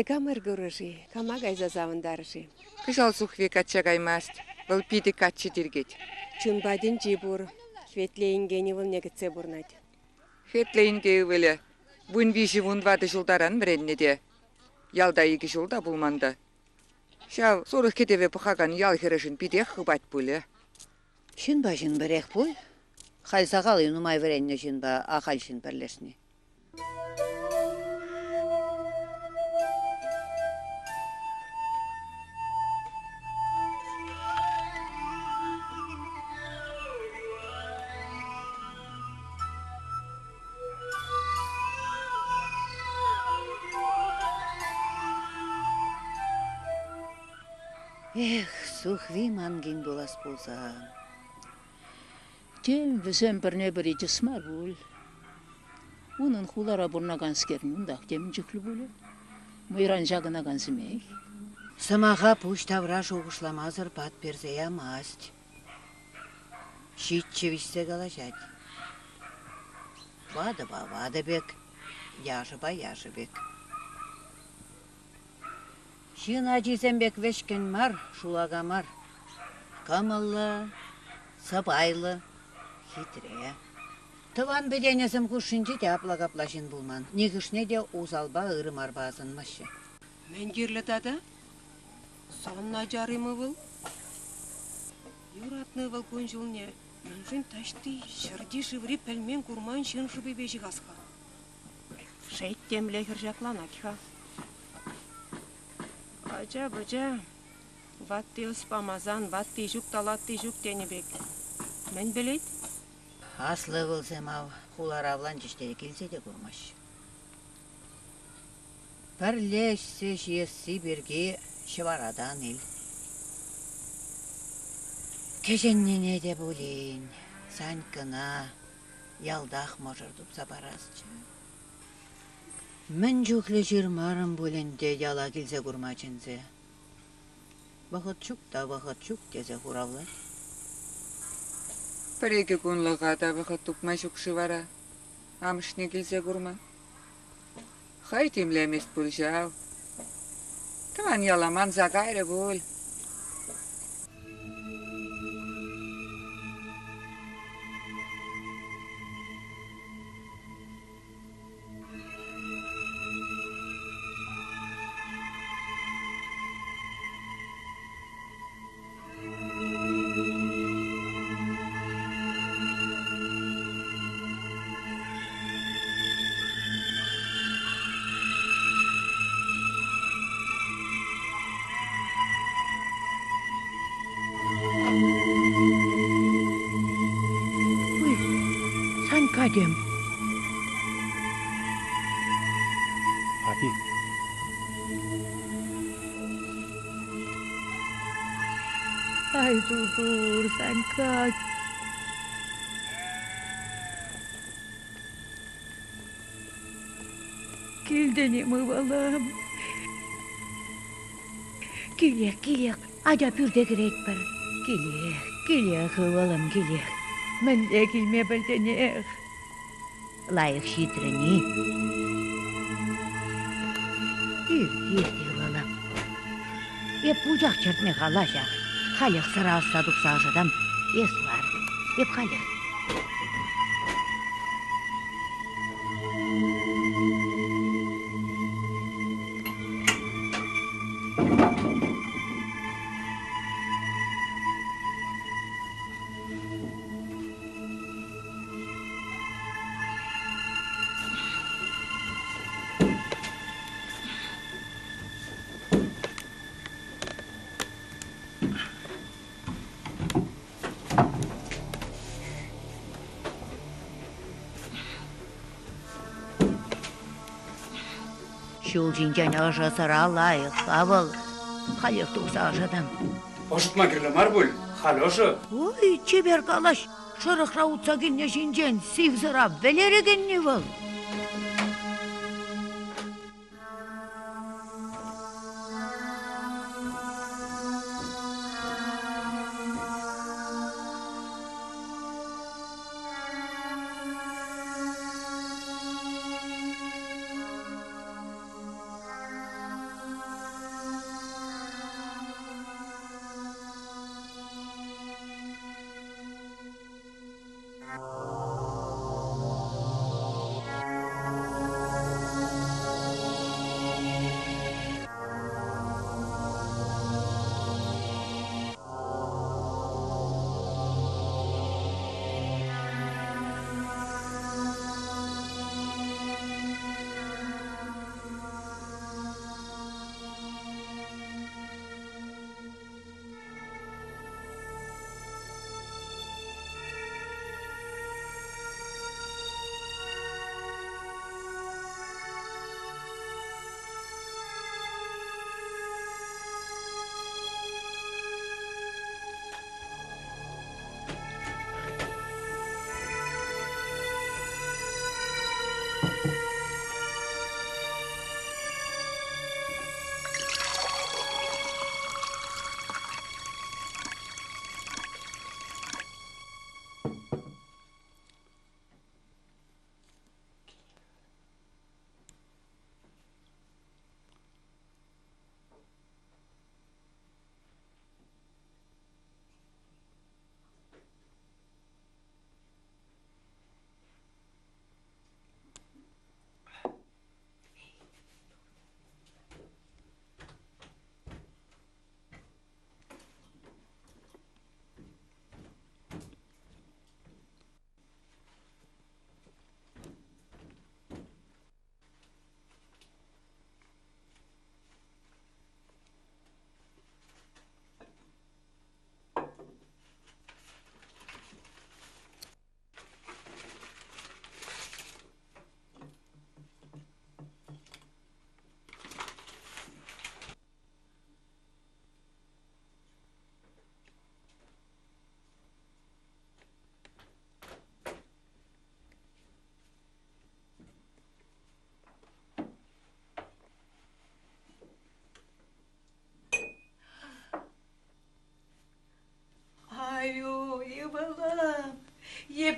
камыр гурыши, камагай зазавындарыши. Кышал сухве качагаймаст, выл пиди качы диргет. Чунбадин жибур, хветлейнгени выл негітсе бурнать. Хетлейнге өвелі, бұн виші вундвады жылдаран біреннеде. Ялда екі жылда бұлманды. Шау сорық кетеве пұхаган ял херішін пидех хыбат бұлі. Шынба жын бірек бұл. Халсағал юнумай веренне жынба ақал жын бірлесіне. Эх, сухви мангин болас болса. Тем весем бірне бірі жысмар бұл. Оның хулара бұрнаған скерін ұндақ темін жүклі болы. Мойран жағынаған зімей. Самаға пуш тавра жоғышламазыр бат перзея маст. Шитче вишсе галажать. Вады ба вады бек, яжы ба яжы бек. Шина жезембек вешкен мар, шулага мар. Камыллы, сабайлы, хитре. Тыван беденесім күшінчі де аплағаплашын бұлман. Негішне де узалба ырым арбазын машы. Мен керлі дада, сонна жарымы был. Юратны был күнжілне, мүнжін ташты, шырди шыври пәлмен күрман шын шыбы бежі қасқа. Шейт темле хіржаклан акиха. Бача, ватты ұспамазан, ватты жүк талатты жүк тенебек. Мен білейд? Аслы болсам ау, хулар авлан жештері келсе де көрмаш. Бірлешсе жесі бірге шыварадан ел. Кешеннене де болейін, санькына, ялдақ можырдып сабарасчы. Мен жүклі жырмарым бөленде яла келсе көрмачынзе. Вақыт чук дезе хуравлай. Пареге күнліға да вақыт тұпмай жүкші вара. Амышне келсе көрма. Хай темлемест бұл жау. Тыван яламан зағайры бұл. Kadem. Abi. Ay dur sen kaç. Kildeni mi balam? Kilek. Aca pürde gerek bir. Kilek balam kilek. Men de kilme beldenek. Layık şitreni. Yürü balam. Hep bucak çırpmaya kalacak. Halık sıra ısladık sağcıdan. Es var. Hep halık. Şul cincan aşa sıra layık, avıl. Halık tuksa aşadan. Oşutma kirli marbul, haloşu. Oy, çeber kalaş. Şırıkra utsa genne şincan, sivzıra veleri genne val.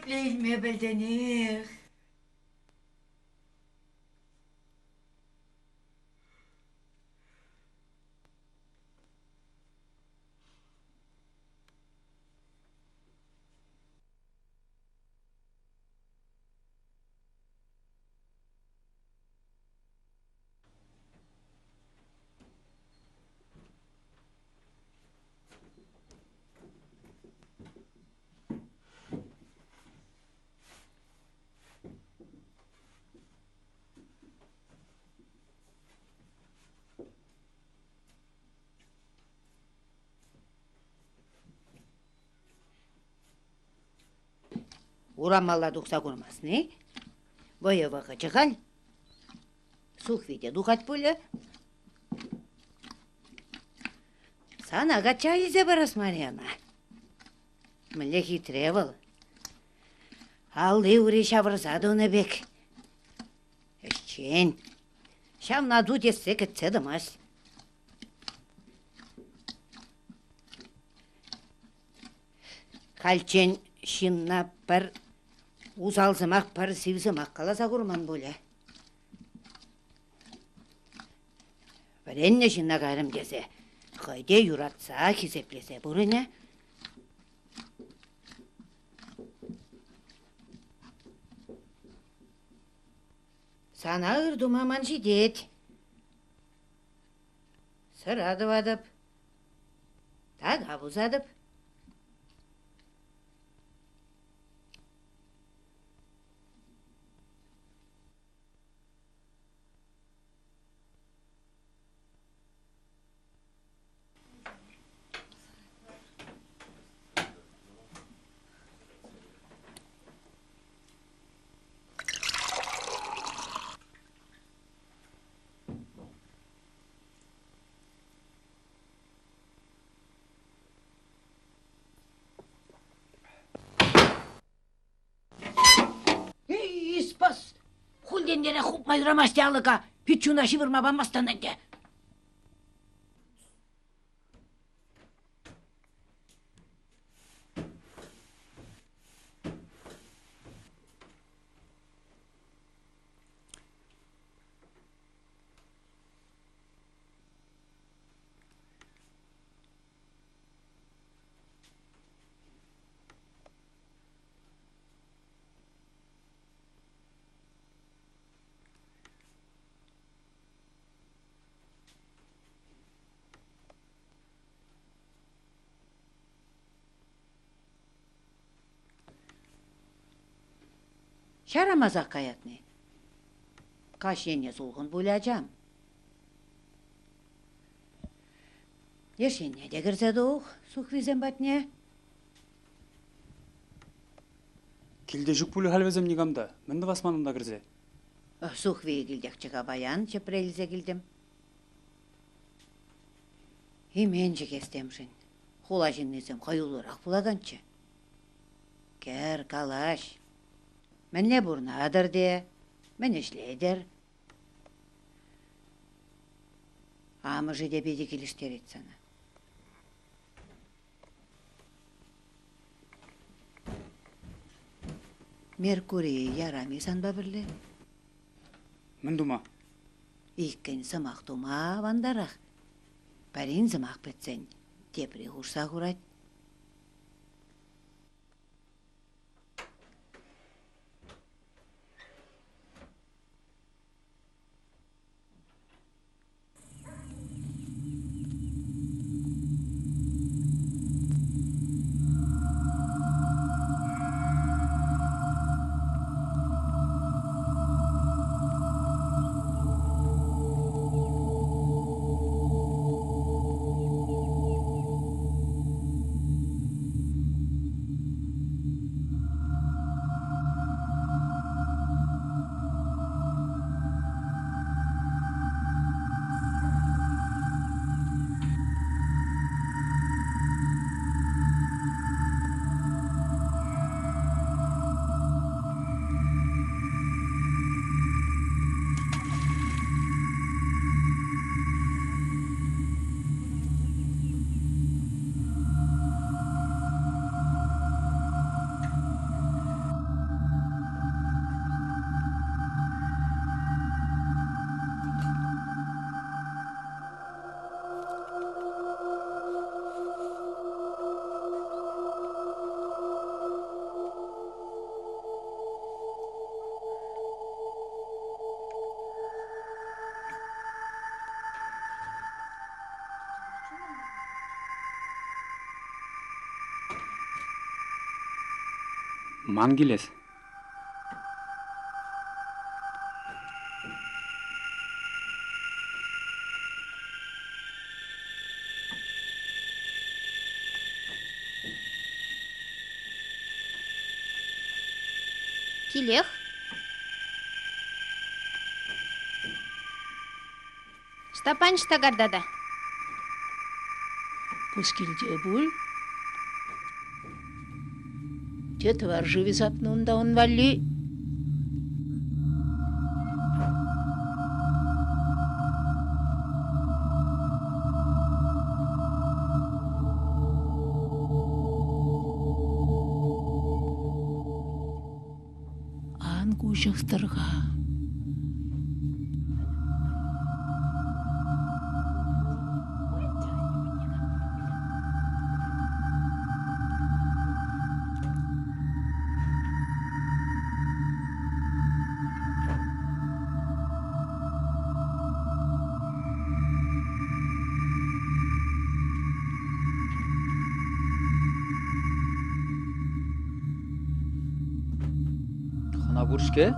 Leyilme beldenik. Урамалла духса курмасны. Боеваға чығал. Сухвиде духат пулі. Санаға чайызе барас, Марьяна. Мілі хитре был. Алды ури шавырзады оны бек. Эшчен. Шамна ду десе кетсе дымас. Халчен шинна бір узалзымақ бір сивзымақ қаласа құрман бөлі. Біренне шинна қарым десе, қайде юратса хесеплесе бұрыне. Сана ұрдумаман жидет. Сырадып адып, тага бұзадып. Спас! Хулдендере хуп майрамастялыка, пичуна шивырма бамастан әнде. Şaramazak kayatni. Kaş yenge sulğun bulacağım. Yaşenye de girse doğuk, suh vizem batne. Kilde жүк пулі халвезем негамда, мінді басманымда кірзе. Suh vi gildek çıka bayan, çöprelize gildim. Himence kestemşin. Hulajın nizem koyulurak bulagançı. Ker kalaş. Men ne burnadır de, men işleyder. Amıcı de bir dikilişler et sana. Merkuriyi yaramıysan babırlı. Мін дума. İlkin sımak duma vandarak. Parin sımak betsen, tepri hursa hurat. Ман келес. Келех. Штапанч тагардада. Пускилде буль. Те твар живи запнунда он вали. Ан кушықтырға. Хана буршке?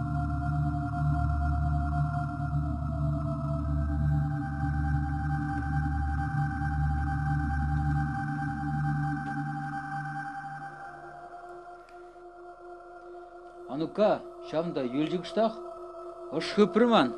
Анука, шамда юлжигштах, ош хыпырман.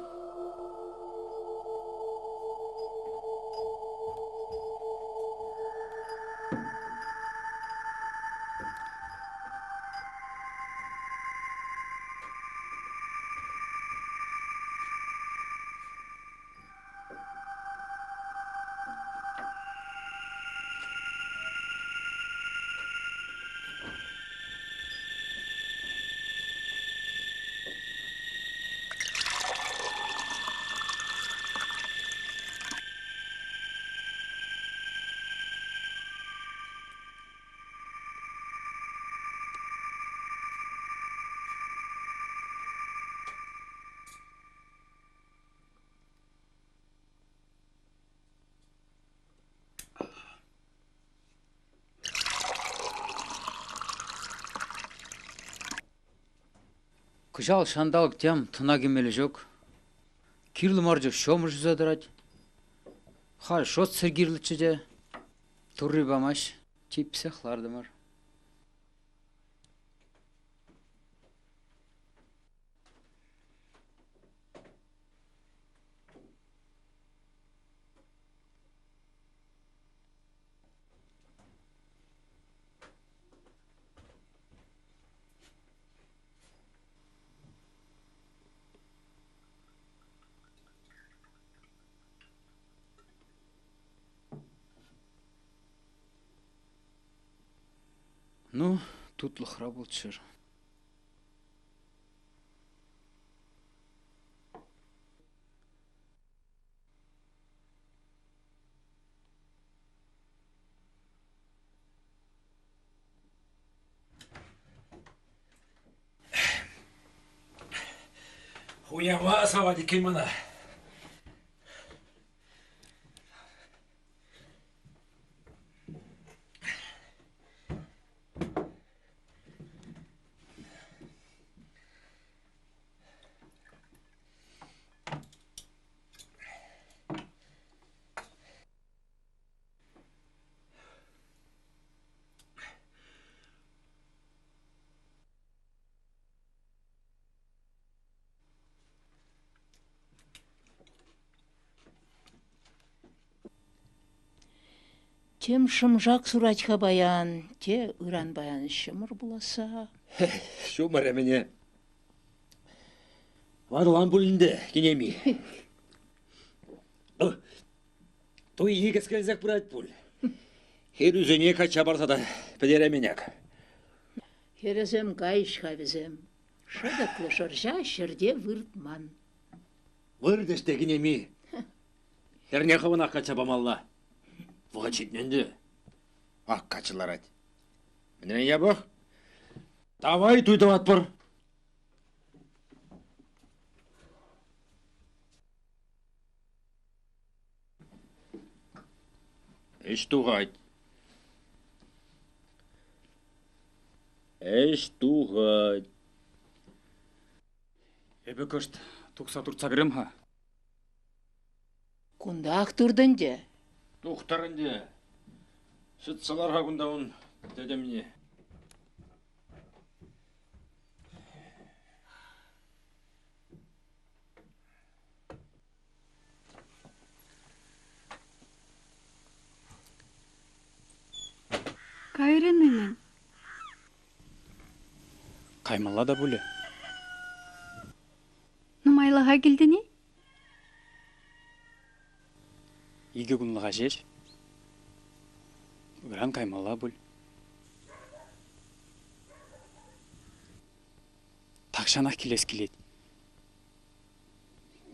Кыжал шандалык тям тына кемелі жоқ. Кирлі маржы шомыр жүзадырад. Хал шот сіргірлічі де. Турри бамаш, типсехларды мар. Ну, тут лохра болчыр. Хуяма савади кимана. Тем шымжак суратьха баян, те ыран баян шымыр буласа. Шумар әмене. Варлан бүлінде, кенеми. Той егіз кәлзек бұрайт бұл. Хер үзіне кача барса да пәдер әменек. Херезем кайш хавезем. Шыдаклы шыржа шырде выртман. Вырдышты кенеми. Херне қауына кача бамалла. Бұға четненді. Ақ качылар айт. Менен я бұқ? Давай туйдым атпыр. Эш туға айт. Эш туғат. Эбе көшт, тұқса тұртса берем ха. Кунда ақтырдың де. Туқтарынде. Süt salarha kunda un dedemni. Кайрынымен. Қаймала да бөлі. Нумайлаға келдіне? Иге күнліға жеш. Гран қаймала бұл. Тақшанақ келес келеді.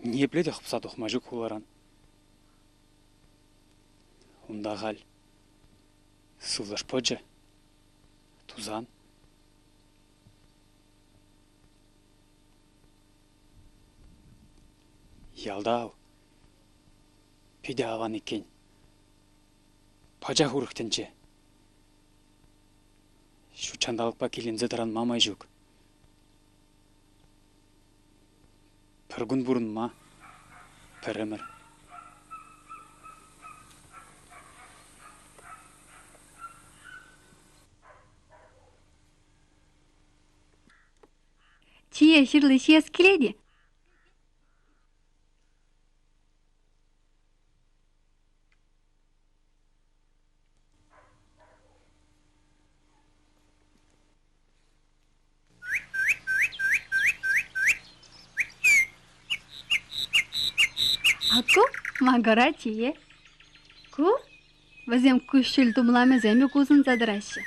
Не біледі қыпса тоқмажы қоларан. Онда ғал. Сылдаш поджа. Тузан. Ялдау. Педе аван екен. Пажа хурықтынче. Шу чандалықпа келен зыдыран мамай жүк. Пір күн бұрын ма, пір өмір. Чие жырлы шиес келеді? Аку магара чие. Ку вазем кушчул думламе земи кузын задырашы.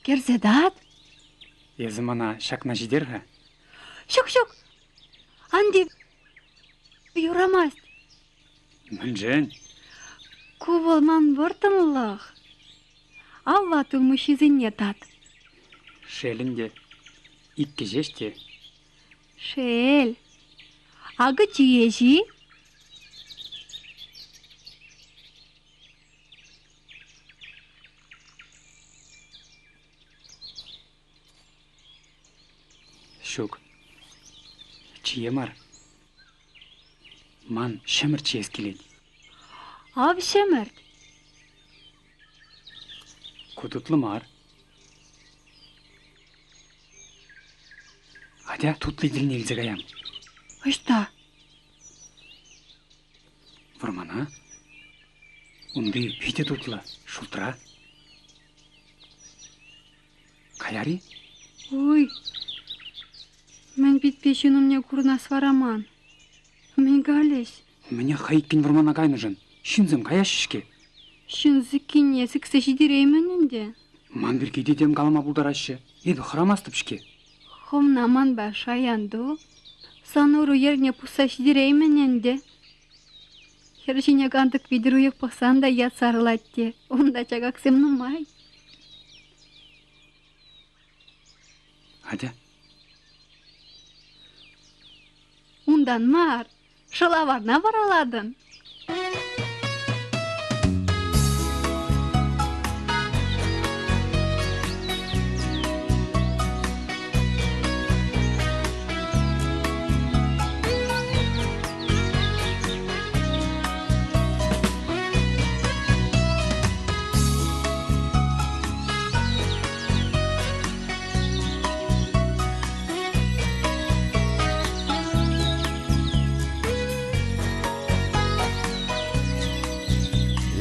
Керзедат? Езім ана шакна жидерға? Шук. Анди юрамаст. Мүлжен. Ку болман бортымлық. Алла тулмышизіне тат. Шелінде. Икке жеште. Шел. Ағы чиежи? Шук. Чие мар? Ман шемір чиес келеді. Ав шемір. Кутутлы мар. Адя тутлы діліне елзігаям. Ышта? Вұрмана. Унды пейте тутлы шултыра. Каяри? Ой. Мен битпешін умне курна свараман. Мен галеш. Меня хайкин вұрмана кайныжын. Шынзым кая шишке. Шынзы кине сіксе жидереймен инде. Ман бір кейде дем қалама бұлдарашы. Ебі хырамастып шке. Хомнаман ба шаянду. Сануру ерне пуса жидереймен инде. Хершине гандык видеруек пасан да ят сарылатте. Онда чагаксем нумай. Адя. Ундан мар. Шылаварна бараладын.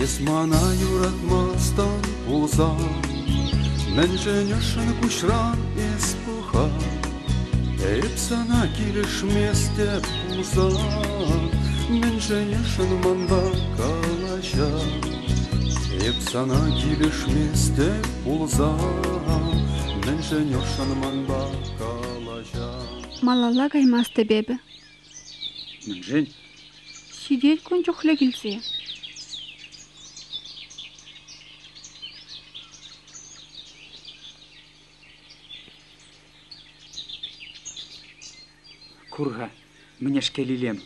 Esmana yuratmazdan uzak, Меншен yaşın kuşran espuha, Hep sana girişmezde uzak, Меншен yaşın manda kalacak, Hep sana girişmezde uzak, Меншен yaşın manda kalacak. Малала каймасты бебі. Мүлжен. Сидел күн жүхле келсе. Курға, мінешке лилем.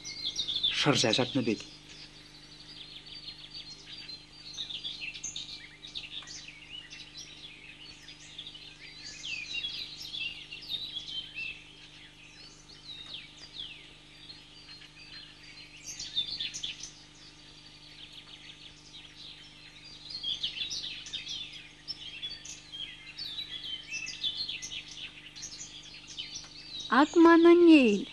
Шыржа жатны бек. Атманы нейл.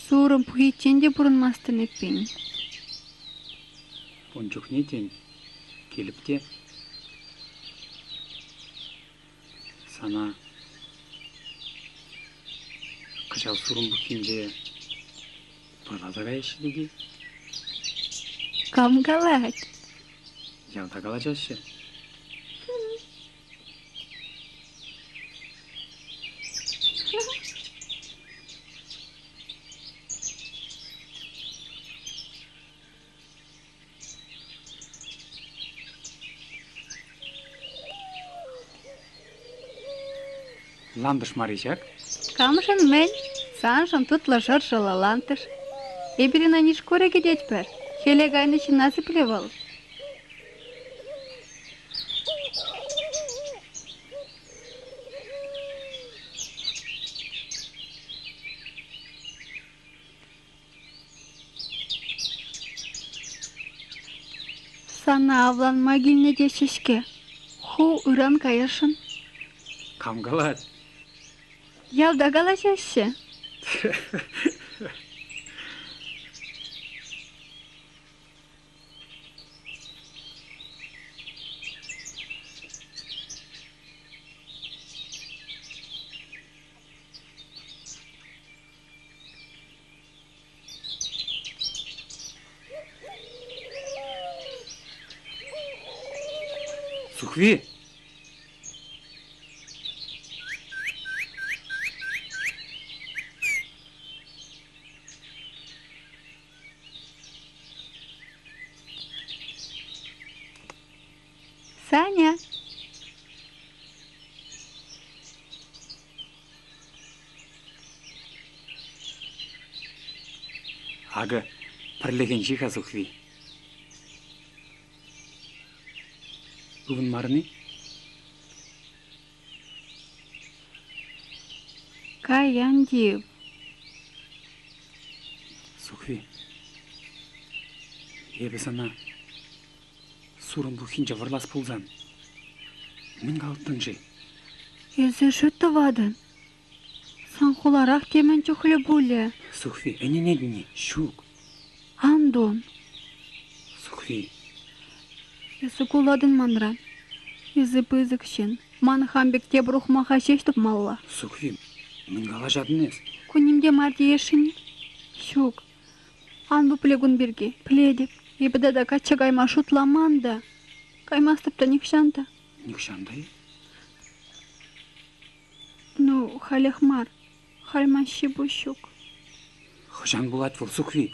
Сурым пұхитченде бұрынмастын еппен. Ончук не тен, келіпте. Сана қыжал сурым бұкенде баладыға ешілігі. Кам қалад? Ялда қалажашы. Ландыш маришак? Камшын мен, саншым тұтлы жыршылы лантыш. Эбіріна ниш көре кедет бір. Хеле гайнышын насыпле бол. Сана авлан могильне де шешке. Ху ыран каяшын. Кам қалад? Ялда қалашашы. Сухви? Саня. Ага, пірлеген жиға Сухви. Бүгін марыны? Каян деп. Сухви. Ебі сана сурым бұхинча варлас пулзан. Мен қалыптың жи. Езі жүтті вадын. Сан құларақ темен чухле бұлі. Сухви, әне не, шук. Андон. Сухви. Езі құладын манран. Езі пызықшын. Маны хамбек те бұрухмаға шештіп малла. Сухви, мен қала жадын ез. Күнімде марди ешін. Шук. Ан бұ плегун берге. Пледеп. Ебіді да кача кайма шутламанда. Каймастыпта никшанта. Никшандай? Ну, халехмар. Хальмащи бұшук. Хожан булат вол Сухви.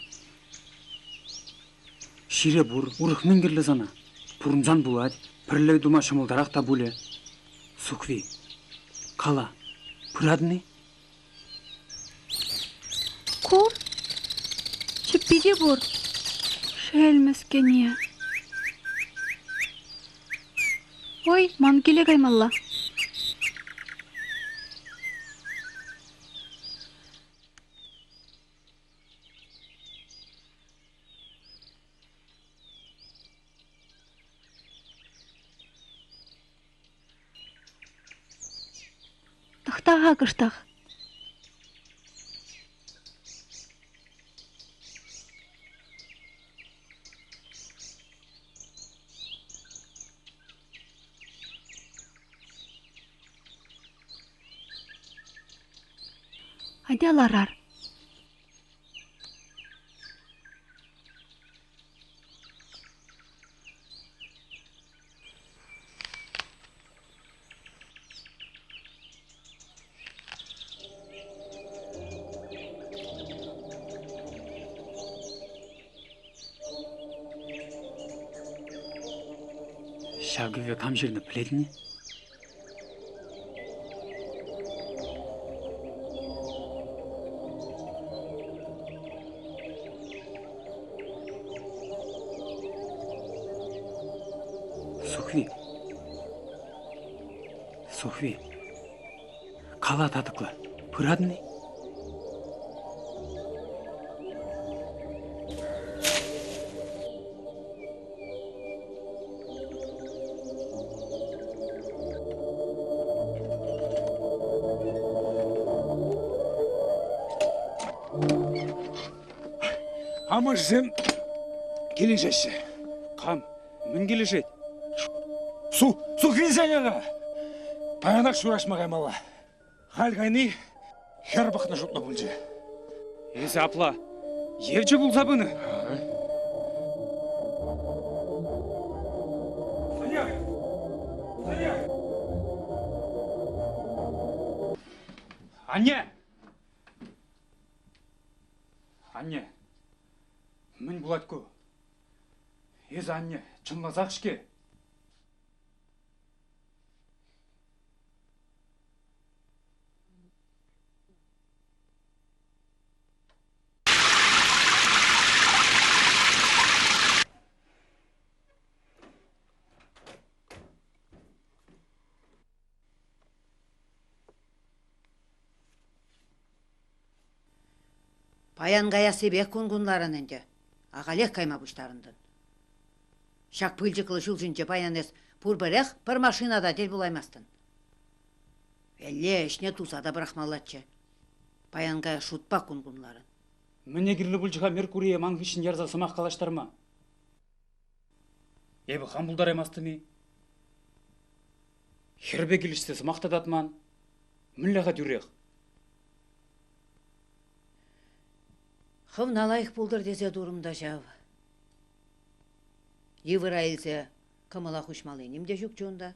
Шире бур, урых менгерлі зана. Пұрынзан булат, пірлі дума шымылдарақ та бұлі. Сухви, қала, пырадны? Кур? Чіппеде бұр. Шәлмескене. Ой, ман келе каймалла. Тахтаға кыштақ. Hadi alarar. Şavgı ve kamjırını biledin. Сухви, қала татықлар, пырадны? Амыжым келешеші. Қам, мін келешет. Су квизенеға. Баянақ шурашмағай мала. Халгайны хер бақны жұтны бұлжы. Есі апла, евче бұл забыны. Анне! Анне, мін бұлатку. Ез анне, чынлазақ ішке. Паян гаясы бек күнгунларын энде. Агалек кайма буштарындын. Шак пылжыкылы жылжынче паянес пурберех бір машинада дел булаймастын. Элле ишне туса да брахмалатчы. Паян гая шутпа күнгунларын. Міне кірлі бұлжыға Меркурия маңғышын ярза сымақ қалаштарма. Ебі хан бұлдар емасты ме? Хербе келішсе сымақта датман. Мүлләға дүрек. Хывна лайық бұлдыр десе дұрымда жау. Евыра елсе кымыла хушмалы немде жүк жонда.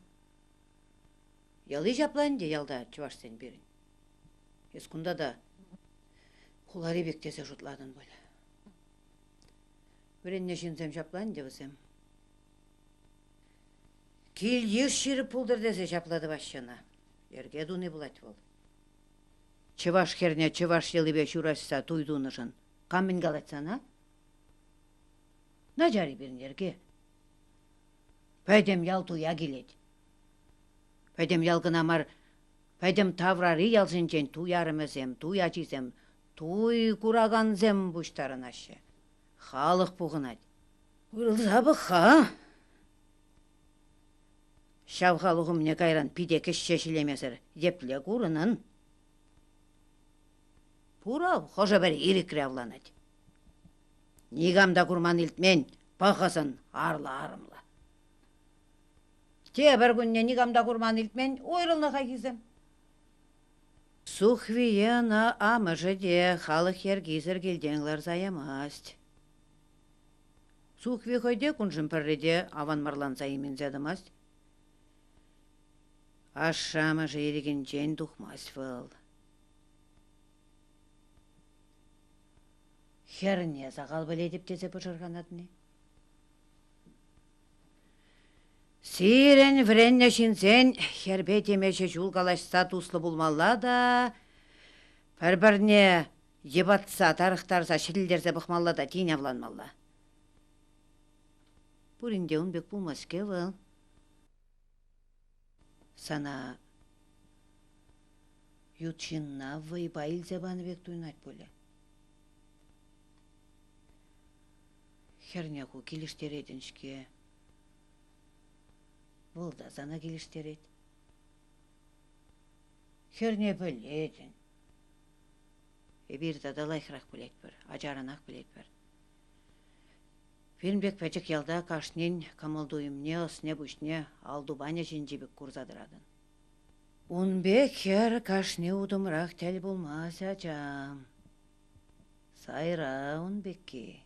Ялы жаплайын де ялда чувашсен берін. Ескунда да құлары бектесе жұтладын бұл. Біренне жинсем жаплайын де бізем. Кел еш шеріп бұлдыр десе жаплады башшана. Ерге дуны бұлать бол. Чываш херне чываш елі бе шурашса туйдуны жын. Камин галатсана? Нажари бернерге. Пәдем ял туя келет. Пәдем ялгынамар, пәдем таврары ялжынчен туярымызем, туячизем, туй кураганзем буштарын ашы. Халық бұғынад. Урылзабы ха? Шавғалығым не кайран пидекіш шешілемесір, депле курынын. Пурав, хожа бір ирекре авланад. Нигамда курман илтмен, пақасын арла-арымла. Те бір күнне нигамда курман илтмен, ойрылныға кезім. Сухвиена амыжы де халық ергезір келдеңлер заямаст. Сухви қойде күнжін пірреде аван марлан зайымен зәдімаст. Ашамыжы ереген жен дұқмас выл. Херне зағал біледіп дезе бұжырған адыне. Сирен вренне шинсен, хербе темеше жулгалашса туслы булмалла да, бір-бірне ебатса, тарықтарса, шірілдерзе бұқмалла да тейін авланмалла. Бүрінде он бек булмас кевіл. Сана ютшинна вайба илзебаны бек туйнат бөлі. Херняку келіштередіншке. Бұл да зана келіштеред. Херне білетін. Бір да далайқырақ білет бір, ажаранақ білет бір. Фильмбек пәчік ялда қашнен камылдуымне, осне бүшне алдубаня жинжебек курзадырадын. Унбек хер қашне удымырақ тәл болмас ачам. Сайра унбекке.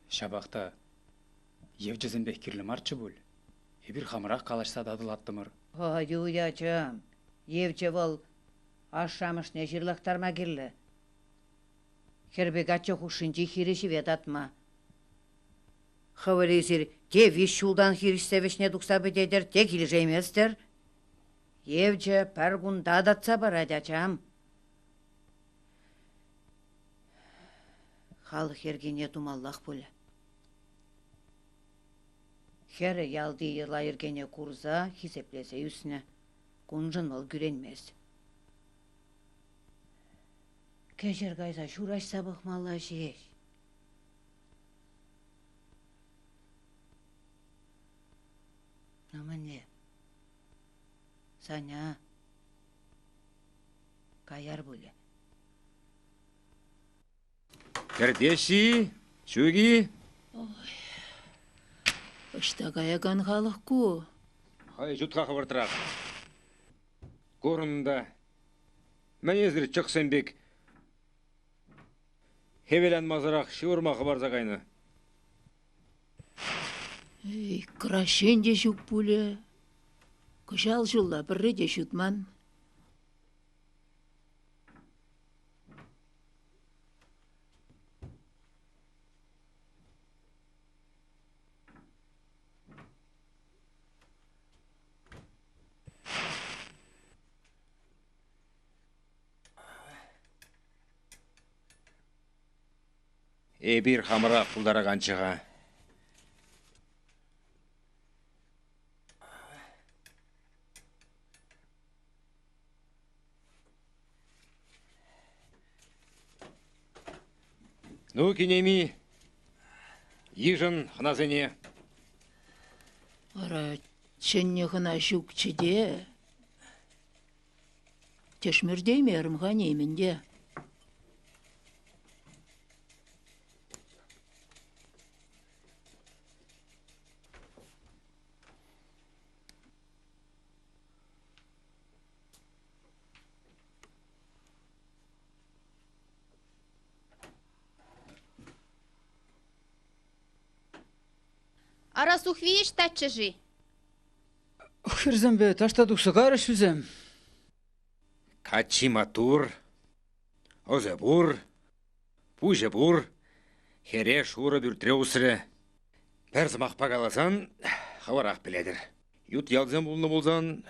Шабақта евжізін бек кірлі марчы бұл. Ебір қамырақ қалашса дадылаттымыр. Юячам, евче бол ашамышне жырлақтарма кірлі. Хербек атчы хушынчы хиреші ведатма. Хаварезір, те виш шулдан хирішсевешне дұқса бедедер, те келіже еместер. Евче пәргун дадатса барадячам. Халық ергене тумаллақ бұлі. Хері ялды ела ергене курза, хисеплесе үсіне. Күнжын ол күренмес. Кәжер қайса шураш сабықмалла жеш. Намане, Саня, каяр бұлі. Кердеши, шуги. Ыштагаяған халық ку. Хай жутқа хабартырақ. Корында. Мәнезір чықсенбек. Хевелен мазырақ шуырма хабар зағайны. Крашен де жүк бұлі. Күшал жылла бірі де жүтман. Bir хамыра пұлдараған чыға. Ну, кинеми, ежін хыназыне. Ара, ченне хына жүк чеде. Тешмірдей мерімға немінде. Ара сухвиеш тачыжи. Хырзамбе, таштадук сыгарыш үзем. Качи матур, озе бур, пуже бур, хере шура бүртіре усыры. Пәрзімақ пағаласан, хаварақ біледір. Ют ялзем бұлны болзан,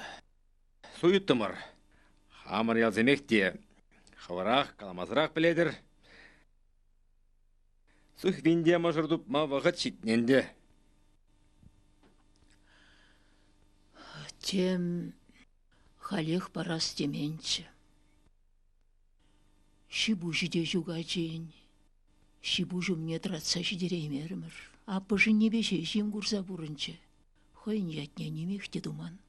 суйыттымыр. Хамыр ялземек де, хаварақ каламазырақ біледір. Сухвинде мажырдып ма вағыт шитненде. Тем халех парас теменче. Шибужи де жугачень. Шибужу мне тратса шидереймермер. А пыжын небеше жим гурза бурынче. Хойн ятня немехте думан.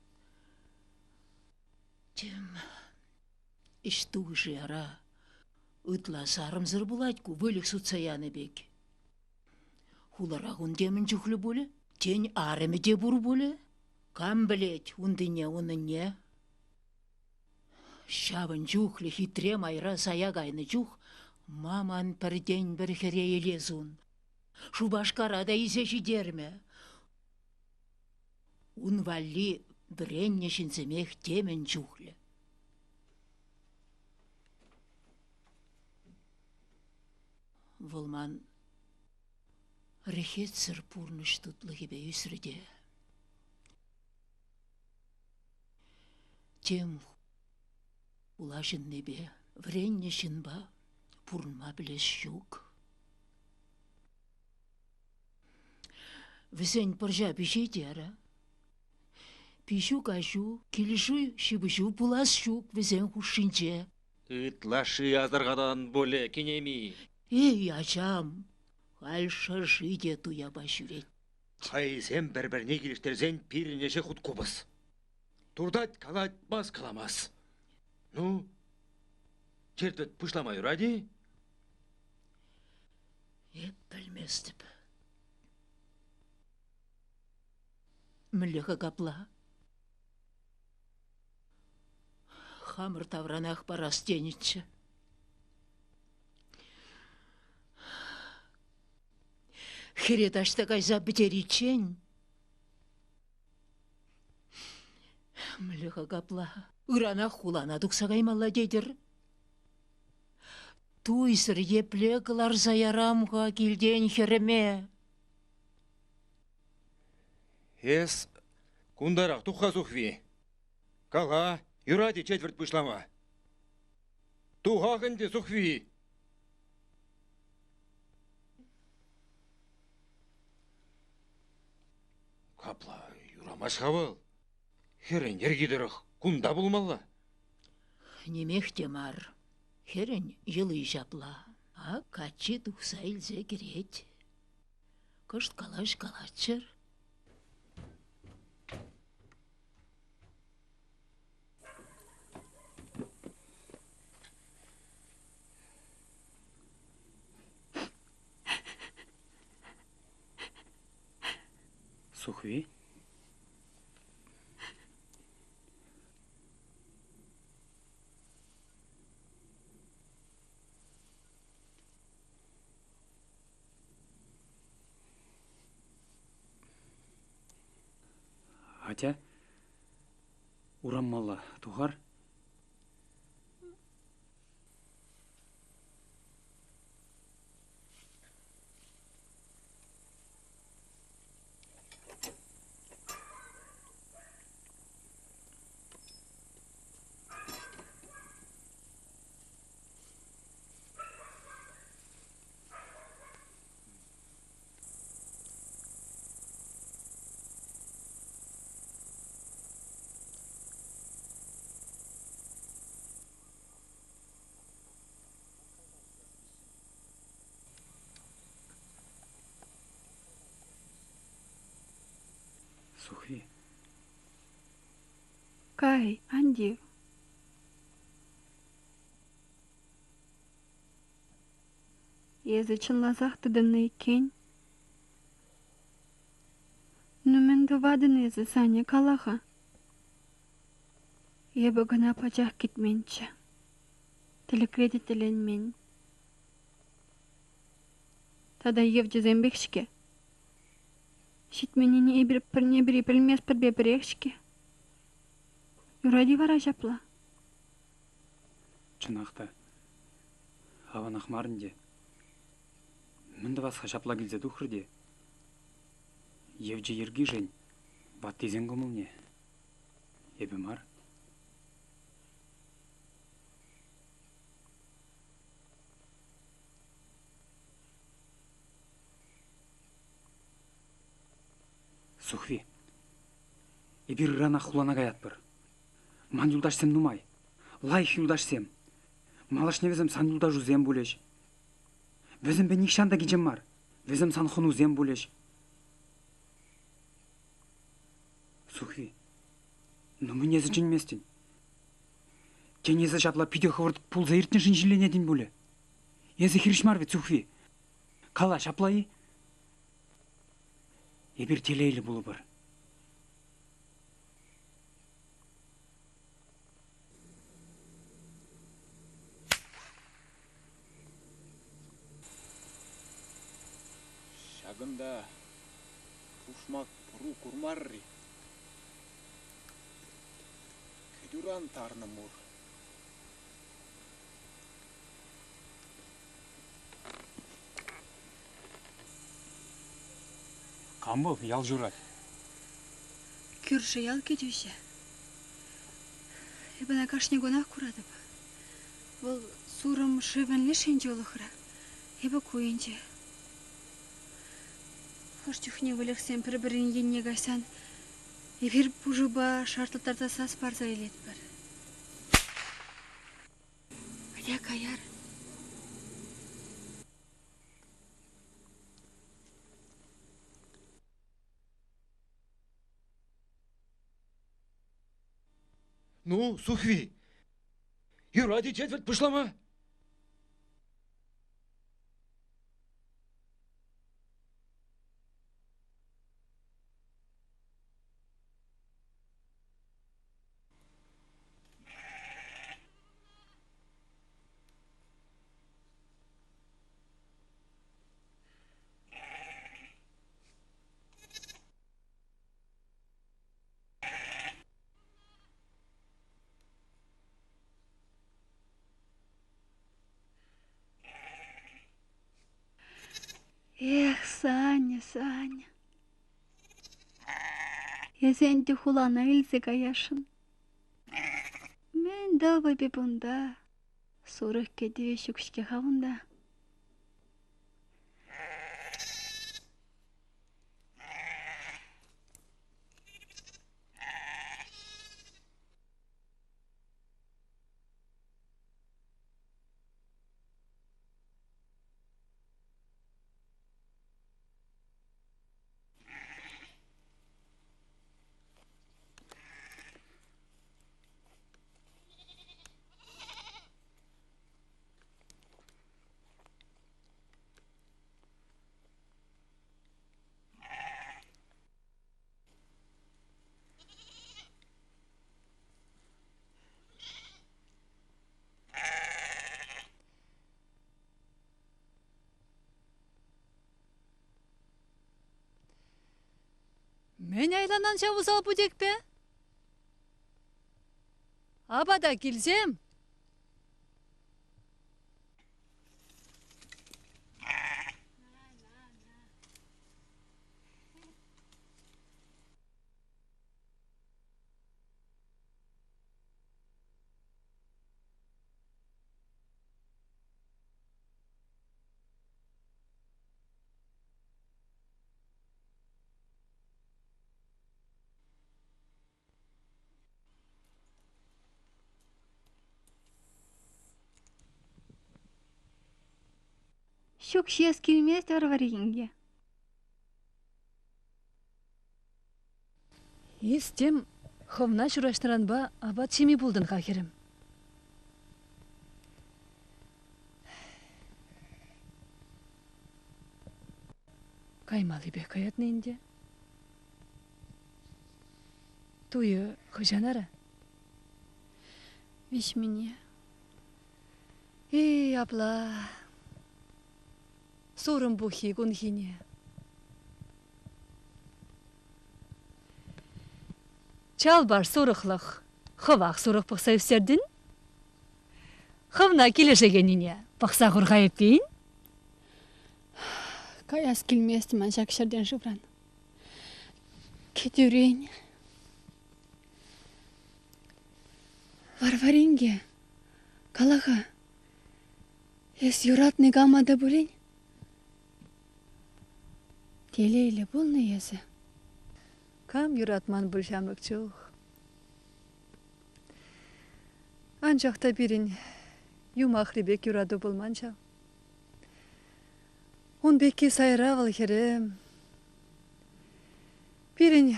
Тем иштужи ара. Ытла сарымзыр булатьку вылих суцаяны бек. Хуларагун демін жүхлі боле. Тень арымы де бур боле. Кам білет, ундыне уныне. Шавын жүхлі хитре майра саягайны жүх, маман пірден бір хере елезун. Шубашкара да изе жидерме. Ун валли біренне шинземех темен жүхлі. Вылман рехет сыр пурныш тутлығы бе үсірде. Тем улашын небе, вренне шынба, пурнма білес жүк. Візен пыржа пишетері. Пишу кашу, келішу шибышу пулас жүк, візен хушинче. Ытлашы азарғадан боле, кенеми. Эй, ачам, қальша жиде туя башүрет. Қайзен бір-біріне келіштерзен пирінеше құт кубыз. Турдать калать бас каламас. Ну, чертвет пышламай ради? Еп білместіп. Мүлігі капла. Хамыр тавранақ барас денітші. Херет ашта кайза бітеричен. Мүлігі капла. Үрана хулана дұқсағаймалла дейдір. Туйсыр епле қылар заярамға келден хереме. Ес, кундарақ тұққа зухви. Кала, юради четверть пышлама. Туғағынде зухви. Капла, юрамаш хавал. Херен ергидіріқ кунда болмалла. Немехте мар. Херен жылы жапла. А качы тұқса илзе керет. Кышт калаш калачыр. Сухви? Атя, ураммалла тухар. Сухви. Кай, Анди. Езі чынлазақ тыдымны екен. Нүменді вадын езі сане калаға. Ебі гына пачақ кетменші. Тілі кредителен мен. Тада ев жезембекшке. Шитменini bir bilmez bir beberekşki. Юради вара жапла. Чынақта. Аван ақмарынде. Мінді басқа жапла келзе дұқырде. Евже ергі жен. Бат тезен көмілне. Ебі мар. Сухви. Ебір рана хулана гаят бір. Ман юлдашсем нумай. Лайх юлдашсем. Малаш не везем сан юлдажу зем булеш. Везем бе нишанда гиджем мар. Везем сан хону зем булеш. Сухви. Но мы не зачем местен. Тень езі жапла пидео хавырдық пулза ертін жінжіленеден буле. Езі хиришмар вет Сухви. Кала жаплайы. Ебір телейлі бұлы бір. Шагында пушмак пұру курмарри. Кедуран тарны мұр. Камбыл, ял журат. Күрші ял кедюші. Ебіна кашне гонақ курады ба. Бұл сурым шывенлі шен жолы қыра. Ебі көйінже. Хош жүхне віліксен бір-бірін енне қайсан. Ебір бұжыба шартылтарда сас барза елет бір. Кәде каяр. Ну, Сухви, Юради четверть пошла ма? Эх, Саня, Саня. Езенде хулана илзе каяшын. Мен давай бе бұнда. Сорық кедеве шүкшке қавында. Мен айлананша узал будек бе? Абада келсем. Şok şies kilmez varvarинге. Естем, ховна шураштыран ба, абат чеми булдын хакерим. Каймалы бе каятны инде. Туйы хожанара. Виш мне. Эй, абла. Сорым бухи гунхине. Чал бар сорықлық. Хывақ сорық бұқса өсердің? Хывна келешегеніне бұқса құрға еппейін? Каяс kilmez man şakşardan şıpran. Ketüreyn. Varvarинге. Калаха. Es юратны гамада булень. Телейлі бұл не есі? Кам юратман бұл жамық жоқ. Анжақта бірін юмақ ребек юрады болманша. Он бекке сайравал херем. Бірін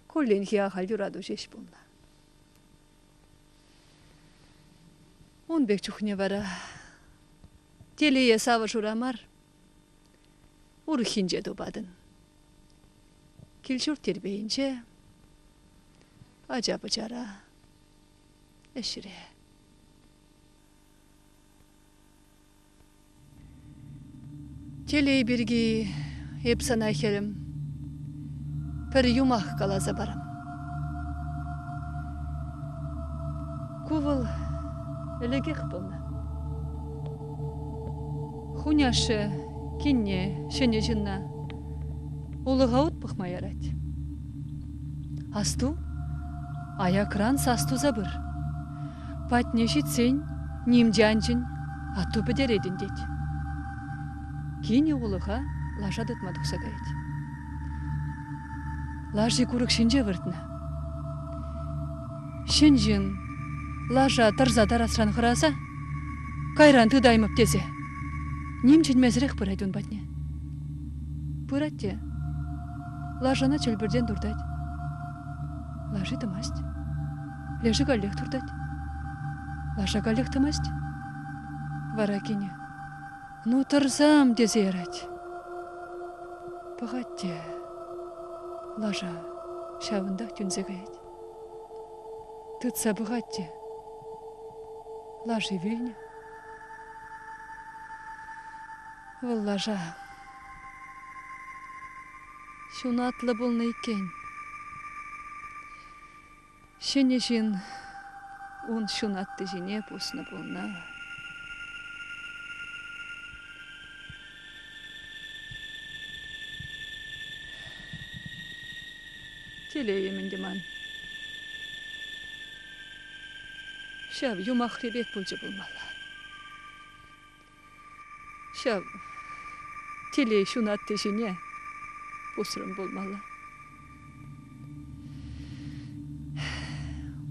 колен хиағал юрады жеш болна. Он бек чухне вара. Телее савы журамар. Урхинже добадын. Kilşur terbeyince acaba cara eşire. Телей бірге епсана херім, пір юмақ қалаза барам. Кувыл әлегеқ болна. Хуняшы кинне шене жынна улыға ұтпық майарат. Асту аякран састу забыр. Патне житсен ним жанжын ату бідередін дед. Кейіне улыға лажа дұтмадық сағайд. Лажи күрік шынже выртна. Шынжын лажа тұрзадар асран қыраса, кайран тұдаймып дезе. Ним жын мәзірек бұрайдың батне. Бұратте, лажана чөлбірден дұрдайд. Лажи тымаст. Лежі галлех тұрдайд. Лажа галлех тымаст. Вара кене. Ну тұрзам дезе ерать. Бұғатте, лажа шавындақ түнзе ғайд. Тұтса бұғатте, лажи вильне. Ол лажа шунатлы болны екен. Шене жин он шунатты жине пусны болна. Телеемін деман. Шав юмақ ребек бұлжы болмалы. Шав телей шунатты жине пусырым болмалы.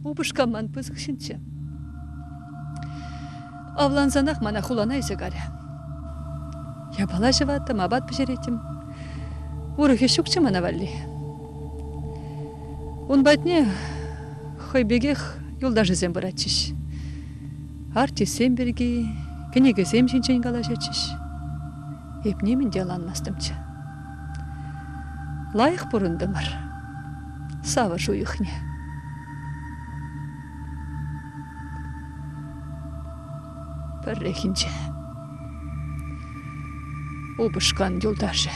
Убышкаман пызықшынчы. Авланзанақ мана хулана есі ғары. Я бала жываттым, абат бішеретім. Урығы шукчы мана валли. Он батне хойбегех юлдажызем баратчыш. Артисем берги, кенегесем шинчен калашачыш. Эпнемін деланмастымчы. Лайық бұрындымыр. Савы жуйықне. Піррекінче. Обышқан юлдажы.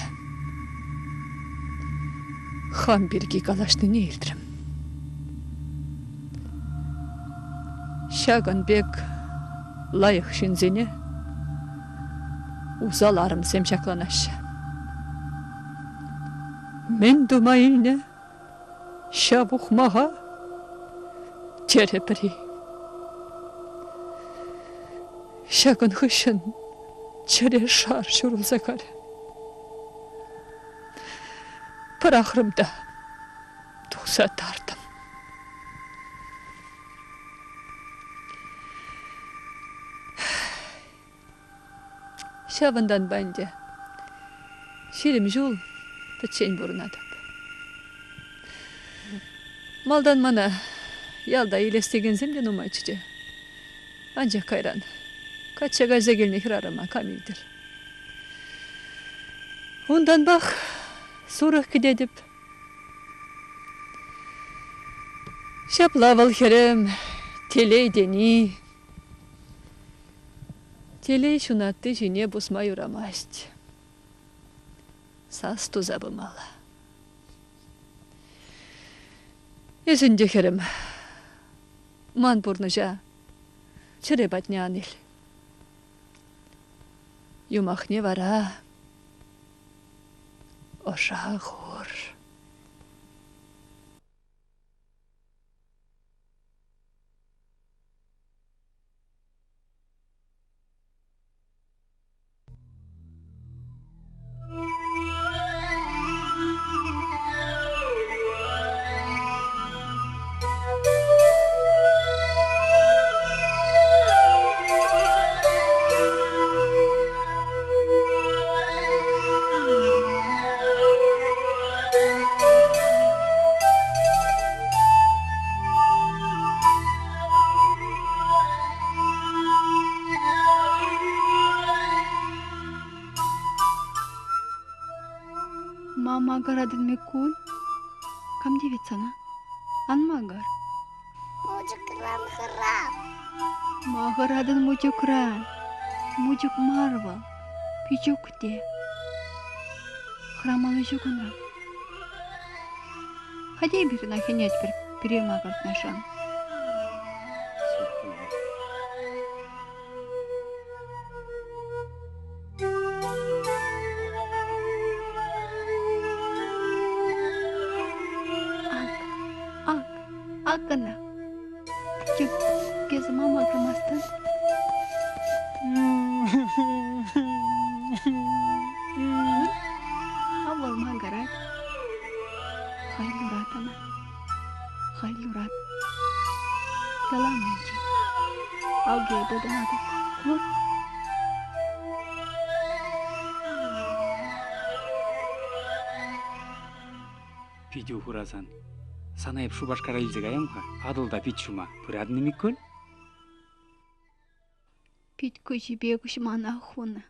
Хам берги калашты не елдірім. Шаган бек лайық шынзене узаларым семшакланашы. Мен думайыне шабухмаға терепірі. Шаган хышын чыре шар шурулзакар. Парахрымда туса тардым. Шавындан бәнде шерім жол пітшен бұрынадып. Малдан мана ялда елестеген земден умайчыды. Анжа кайран. Качаға зәгеліне хирарыма камилдір. Ондан бақ сурық кедедіп. Шаплавал херем, телей дени. Телей шунатты жіне бұсмай ұрамаст. Сас тузабы мала. Езінде херем. Ман бұрныжа. Чыре батне анел. Юмахне вара. Оша ғор. Мамагар адылме кул. Кам девет сана? Анмагар. Мужикран храм. Магар адыл мужикран. Мужик марвал. Пичук те. Храмалы жугана. Ходи бир нахинять перемагар нашан. Акана. Чук, кез мама крамастан. Авал магарат. Хайлурат ана. Хайлурат. Таламенчи. Алге додамады. Кур. Пидю хуразан. Санайып шубашкара илзег аямға, адылда пит шума, пырадны миккөл? Пит көші бегіш мана хуна.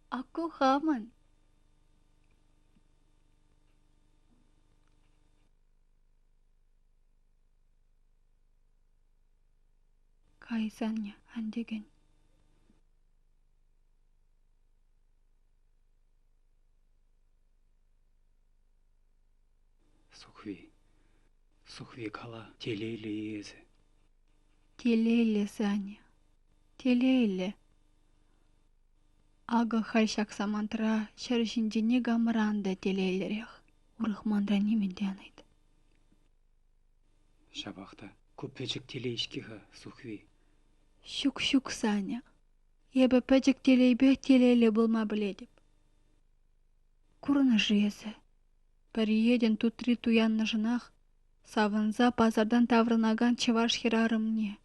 Аку хаман. Кайсanya андеген. Сухви кала телейлі езі. Телейлі, Саня. Телейлі. Ага хайшак самантра шарышынжене гамыранда телейлерек. Урықмандра немінде анайды. Шабақта көп пәчік телейшкеға, Сухви. Шук-шук, Саня. Ебі пәчік телейбек телейлі болма біледіп. Курны жезі. Приеден тут-три туянны жынақ. Савынза пазардан таврынаган чываш херарымне.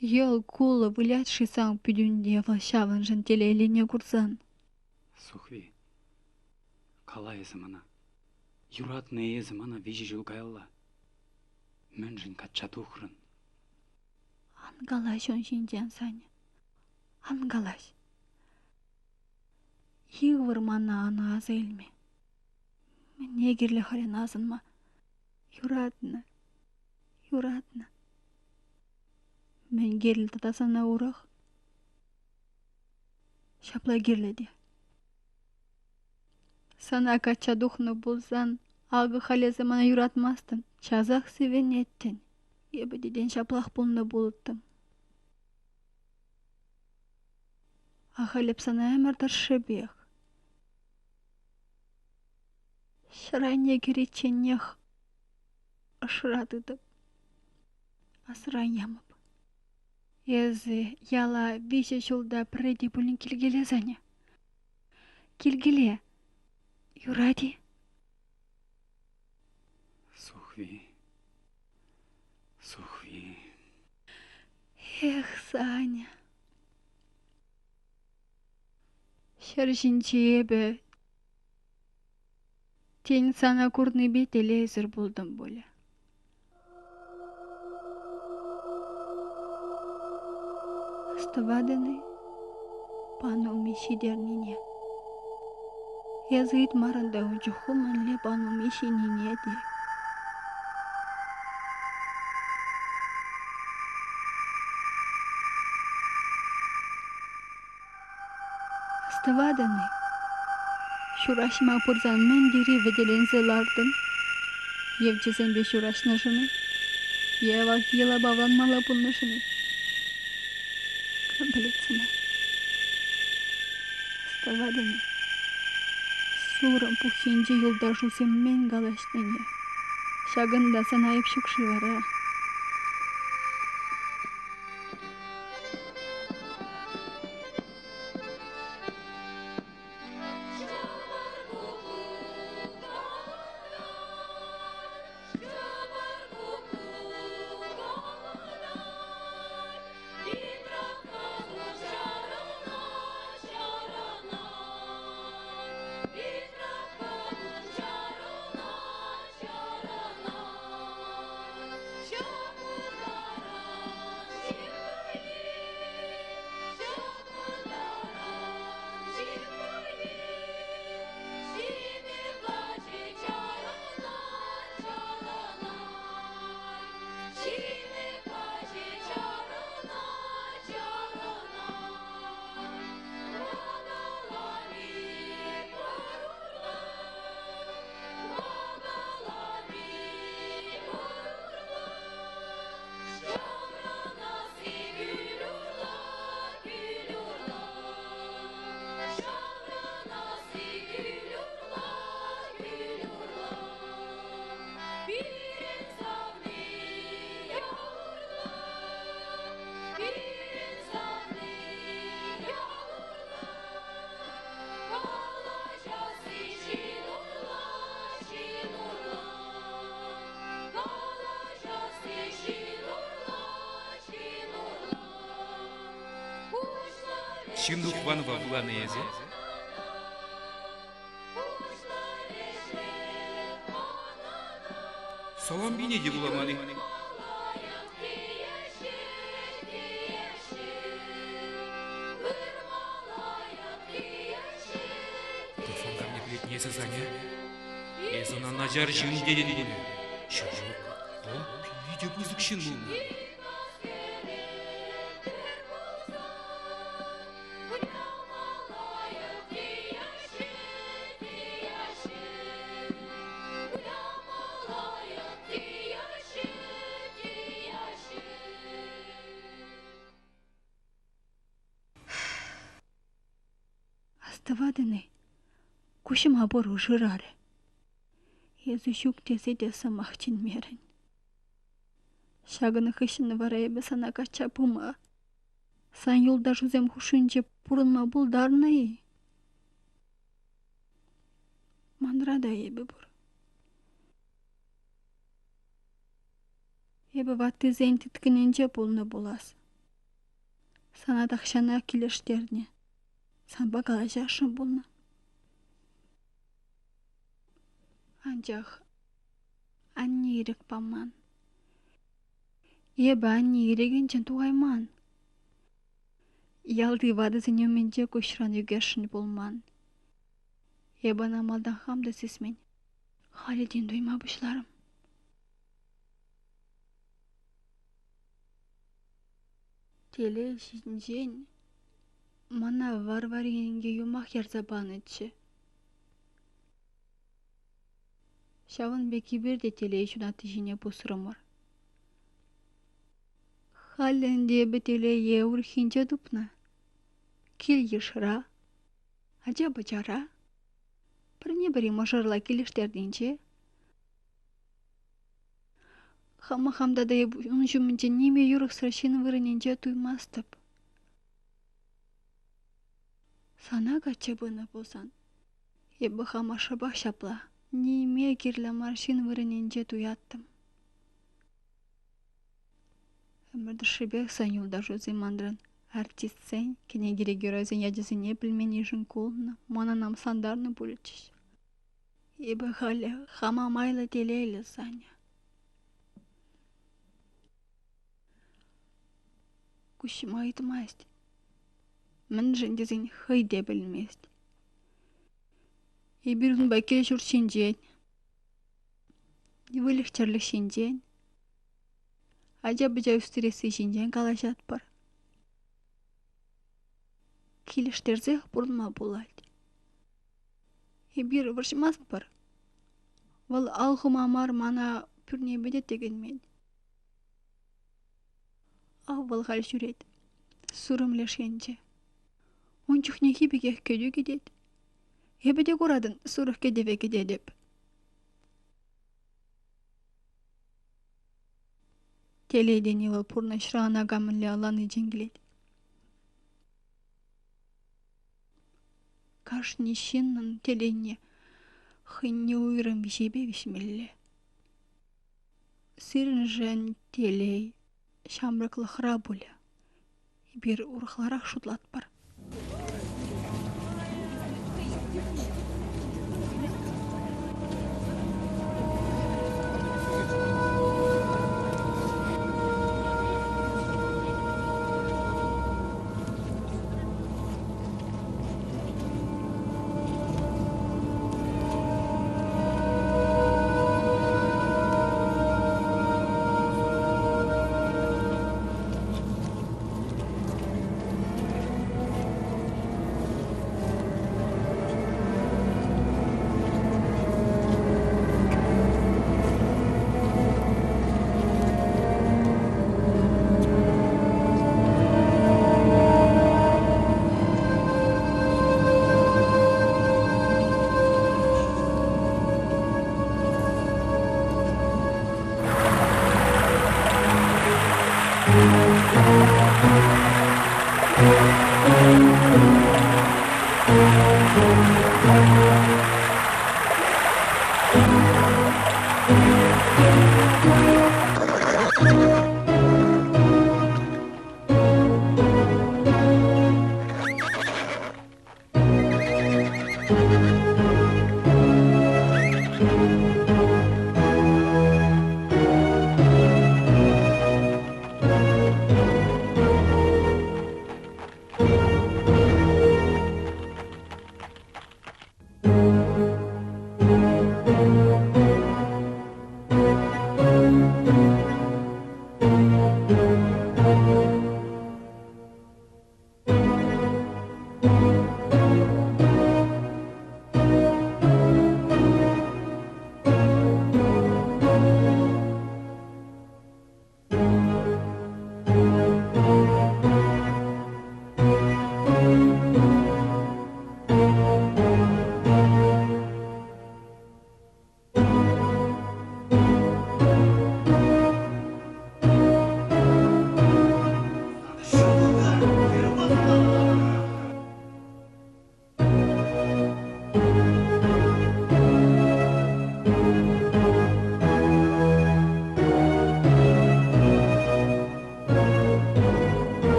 Ел кулы вылять шисаң пүдүндевы шавынжын телейліне курсан. Сухви, кала езі мана. Юратны езі мана вежі жылгайла. Мен жын катча тухрын. Ангалаш он жинден, Саня. Ангалаш. Йывыр мана ана азы елме. Мен негерлі хален азынма. Юратны. Мен геріл татасана урақ. Шапла герледі. Сана кача духны болзан, Ағы халезе мана юратмастын, шазақ севен еттен. Ебі деден шаплақ болында болыттым. Ахалеп сана әмірдір шыбех. Шырайне кереченнех ышыратыдып. Асыран ямып. Езі, яла, више жолда преди бұлін келгеле зане. Келгеле. Юради. Сухви. Эх, Саня. Шаржинчебе. Тень сана курны бет элезер болдым боле. Ставадыны пануми шидернине. Языт маранда учухуман ле пануми шинине де. Ставадыны şuraşma pırzan mendiri vedelenzelardım. Yevçesen be şuraşnaşını. Yevak yıla bavanmala bunlaşını. Kambaletsine. Ставадыны. Сурам пухенче yoldaшу семмен галаштыне. Шагында санайып шукшивара. Şimdi Хванова Буланезе. Салам бине де буламаны. Тофандар не білет не сазаня. Езона нажар жын деден бұны. Шажок, бұл видео бұзықшын бұны. Ставадыны, кушым абору жырары. Езу шук тезеде самахчин мерен. Шагыны хышыны варайбы сана кача пума. Сан yolda жузем хушынче пурынма булдарны. Манрада ебі бұр. Ебі ватты зен тіткіненче болны болас. Сана тақшана келештерне. Сан бағала жашын болны. Анчах анне ерек паман. Ебі анне ерегенчен туғайман. Ялды вадызын өменже көшіран үгершін болман. Ебі намалдан хамды сесмен. Халиден дойма бұшларым. Теле жинжен. Мана варваринге юмах ярзабанычы. Шавын беки берде телей шунаты жине пусырымыр. Халленде бетеле еур хинче дупна. Кил ешыра, ажа бачара. Бірне бірі мажарла келіштерденче. Хама-хамда да ебун жүмінче неме юрық сыршын вырыненче туймастып. Сана качы бұны болсан. Ебі хама шабақ шапла. Неме керлі маршын вырыненче туяттым. Өмірді шыбек сан юлда жөзі мандрын. Артист сен, кене керек görözün yacısını bilmen işin koluna, mananam sandarını buluşuş. Ебі халі, хама майлы телейлі саня. Күшім айтымаст. Мен жындызын хыйде білмест. Ебірін бәке жүр шинжен. Вылықчарлы шинжен. Ажа-быжа үстіресі шинжен калашат бар. Киліштерзе бұрынма болады. Ебір выршымас бар. Вал алғымамар мана пүрне бедет деген мен. Вал хал жүрет. Сурымлешенче. Ончуқне хибеге көді кедет. Ебеде көрадын сурық кедеве кедедеп. Телейден евал пұрна шырағына гамынле аланы жеңгілет. Кашни шиннан теленне хынне уйрым бишебе бишмелле. Сырын жан телей шамрыклы хра буля. Бир урхларак шутлат бар.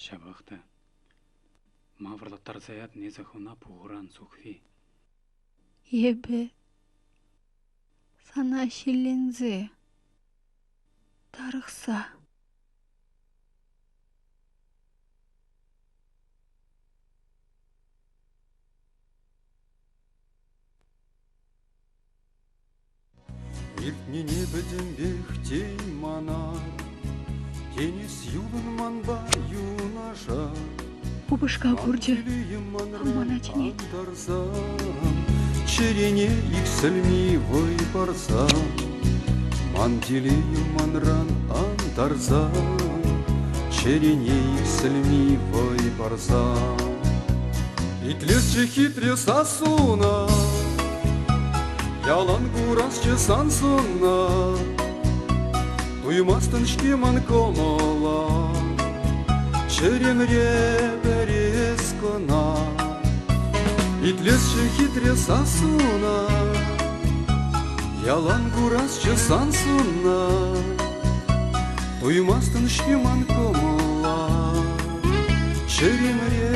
Шабақты. Маврлаттар заят не захуна пуғыран сухви. Ебе. Сана шиллензе. Тарықса. Иртне небеден бехтей мана, Тенес юлын манба юнаша. пупышка курчы. Амана чіне. Черене иксельми вой барса, мандилею манран андарза, черене иксельми вой барса. Итлесче хитре сасуна, ялан гурасче сансуна, туймастын шкеман комола, черемре берез кона. Итлесче хитре сасуна, ялан гурасче сансуна, туймастын шкеман комола, черемре